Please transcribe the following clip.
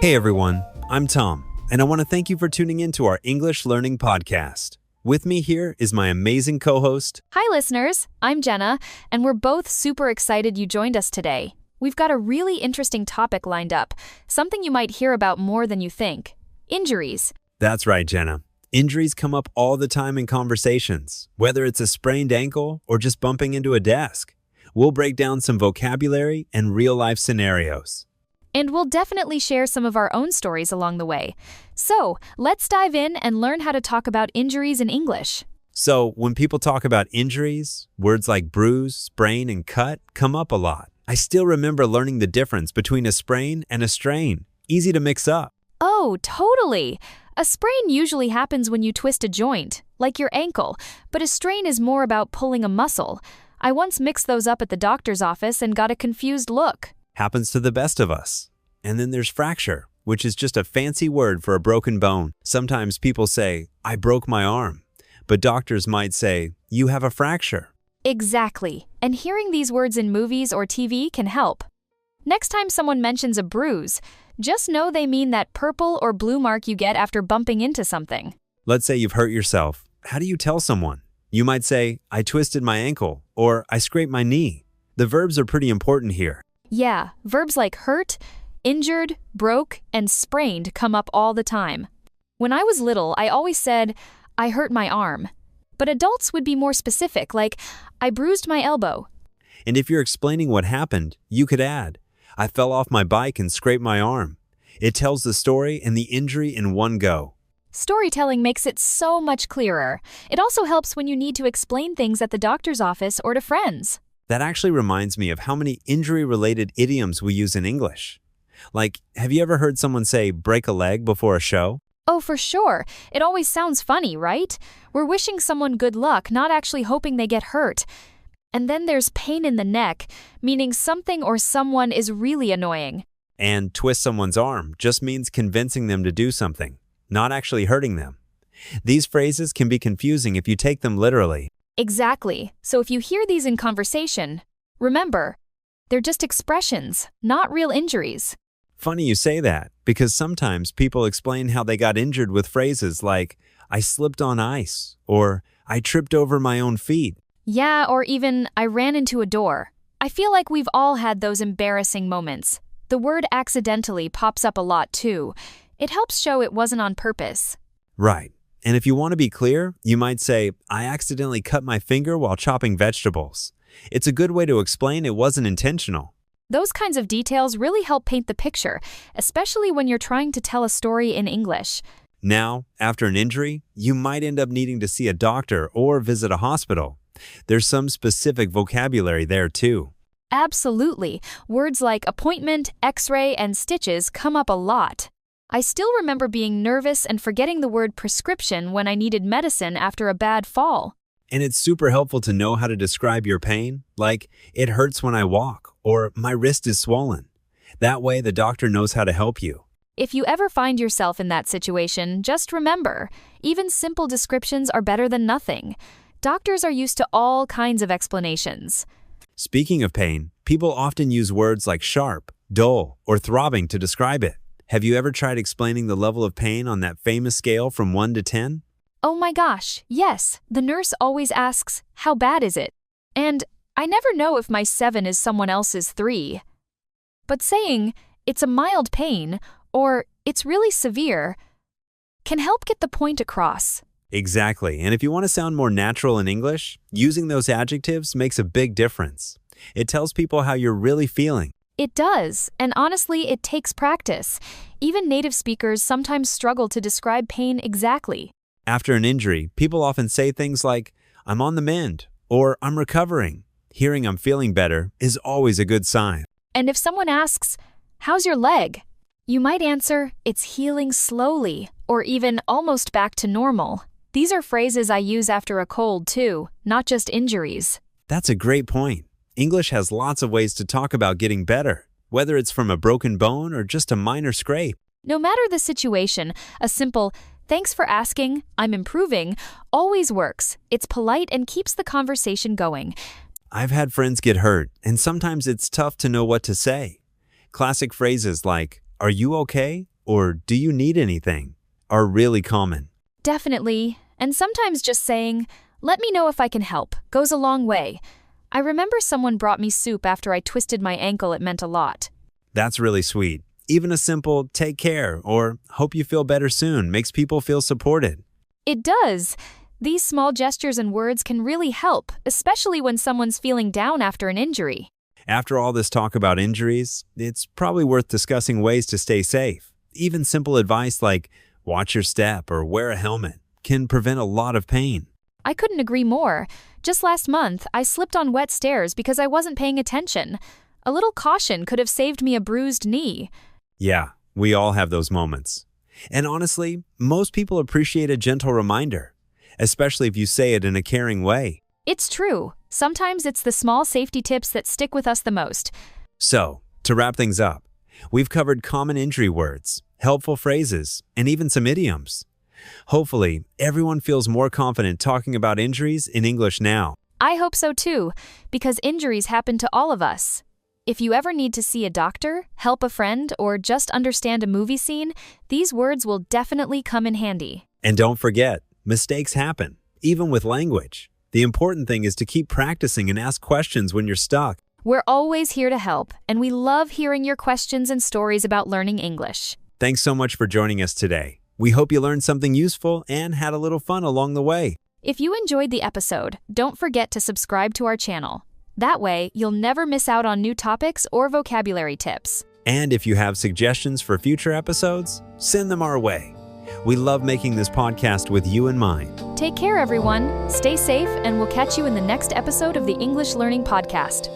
Hey everyone, I'm Tom, and I want to thank you for tuning in to our English Learning Podcast. With me here is my amazing co-host. Hi listeners, I'm Jenna, and we're both super excited you joined us today. We've got a really interesting topic lined up, something you might hear about more than you think. Injuries. That's right, Jenna. Injuries come up all the time in conversations, whether it's a sprained ankle or just bumping into a desk. We'll break down some vocabulary and real-life scenarios. And we'll definitely share some of our own stories along the way. So, let's dive in and learn how to talk about injuries in English. So, when people talk about injuries, words like bruise, sprain, and cut come up a lot. I still remember learning the difference between a sprain and a strain. Easy to mix up. Oh, totally! A sprain usually happens when you twist a joint, like your ankle, but a strain is more about pulling a muscle. I once mixed those up at the doctor's office and got a confused look. Happens to the best of us. And then there's fracture, which is just a fancy word for a broken bone. Sometimes people say, I broke my arm. But doctors might say, you have a fracture. Exactly. And hearing these words in movies or TV can help. Next time someone mentions a bruise, just know they mean that purple or blue mark you get after bumping into something. Let's say you've hurt yourself. How do you tell someone? You might say, I twisted my ankle, or I scraped my knee. The verbs are pretty important here. Yeah, verbs like hurt, injured, broke, and sprained come up all the time. When I was little, I always said, I hurt my arm. But adults would be more specific, like, I bruised my elbow. And if you're explaining what happened, you could add, I fell off my bike and scraped my arm. It tells the story and the injury in one go. Storytelling makes it so much clearer. It also helps when you need to explain things at the doctor's office or to friends. That actually reminds me of how many injury-related idioms we use in English. Like, have you ever heard someone say, break a leg before a show? Oh, for sure. It always sounds funny, right? We're wishing someone good luck, not actually hoping they get hurt. And then there's pain in the neck, meaning something or someone is really annoying. And twist someone's arm just means convincing them to do something, not actually hurting them. These phrases can be confusing if you take them literally. Exactly. So if you hear these in conversation, remember, they're just expressions, not real injuries. Funny you say that, because sometimes people explain how they got injured with phrases like, I slipped on ice, or I tripped over my own feet. Yeah, or even, I ran into a door. I feel like we've all had those embarrassing moments. The word accidentally pops up a lot too. It helps show it wasn't on purpose. Right. And if you want to be clear, you might say, I accidentally cut my finger while chopping vegetables. It's a good way to explain it wasn't intentional. Those kinds of details really help paint the picture, especially when you're trying to tell a story in English. Now, after an injury, you might end up needing to see a doctor or visit a hospital. There's some specific vocabulary there too. Absolutely. Words like appointment, x-ray, and stitches come up a lot. I still remember being nervous and forgetting the word prescription when I needed medicine after a bad fall. And it's super helpful to know how to describe your pain, like, it hurts when I walk, or my wrist is swollen. That way, the doctor knows how to help you. If you ever find yourself in that situation, just remember, even simple descriptions are better than nothing. Doctors are used to all kinds of explanations. Speaking of pain, people often use words like sharp, dull, or throbbing to describe it. Have you ever tried explaining the level of pain on that famous scale from 1 to 10? Oh my gosh, yes. The nurse always asks, how bad is it? And I never know if my 7 is someone else's 3. But saying, it's a mild pain, or it's really severe, can help get the point across. Exactly, and if you want to sound more natural in English, using those adjectives makes a big difference. It tells people how you're really feeling. It does, and honestly, it takes practice. Even native speakers sometimes struggle to describe pain exactly. After an injury, people often say things like, I'm on the mend, or I'm recovering. Hearing I'm feeling better is always a good sign. And if someone asks, how's your leg? You might answer, it's healing slowly, or even almost back to normal. These are phrases I use after a cold too, not just injuries. That's a great point. English has lots of ways to talk about getting better, whether it's from a broken bone or just a minor scrape. No matter the situation, a simple, thanks for asking, I'm improving, always works. It's polite and keeps the conversation going. I've had friends get hurt, and sometimes it's tough to know what to say. Classic phrases like, "Are you okay?" or "Do you need anything?" are really common. Definitely. And sometimes just saying, "Let me know if I can help," goes a long way. I remember someone brought me soup after I twisted my ankle. It meant a lot. That's really sweet. Even a simple "take care" or "hope you feel better soon" makes people feel supported. It does. These small gestures and words can really help, especially when someone's feeling down after an injury. After all this talk about injuries, it's probably worth discussing ways to stay safe. Even simple advice like watch your step or wear a helmet can prevent a lot of pain. I couldn't agree more. Just last month, I slipped on wet stairs because I wasn't paying attention. A little caution could have saved me a bruised knee. Yeah, we all have those moments. And honestly, most people appreciate a gentle reminder, especially if you say it in a caring way. It's true. Sometimes it's the small safety tips that stick with us the most. So, to wrap things up, we've covered common injury words, helpful phrases, and even some idioms. Hopefully, everyone feels more confident talking about injuries in English now. I hope so too, because injuries happen to all of us. If you ever need to see a doctor, help a friend, or just understand a movie scene, these words will definitely come in handy. And don't forget, mistakes happen, even with language. The important thing is to keep practicing and ask questions when you're stuck. We're always here to help, and we love hearing your questions and stories about learning English. Thanks so much for joining us today. We hope you learned something useful and had a little fun along the way. If you enjoyed the episode, don't forget to subscribe to our channel. That way, you'll never miss out on new topics or vocabulary tips. And if you have suggestions for future episodes, send them our way. We love making this podcast with you in mind. Take care, everyone. Stay safe, and we'll catch you in the next episode of the English Learning Podcast.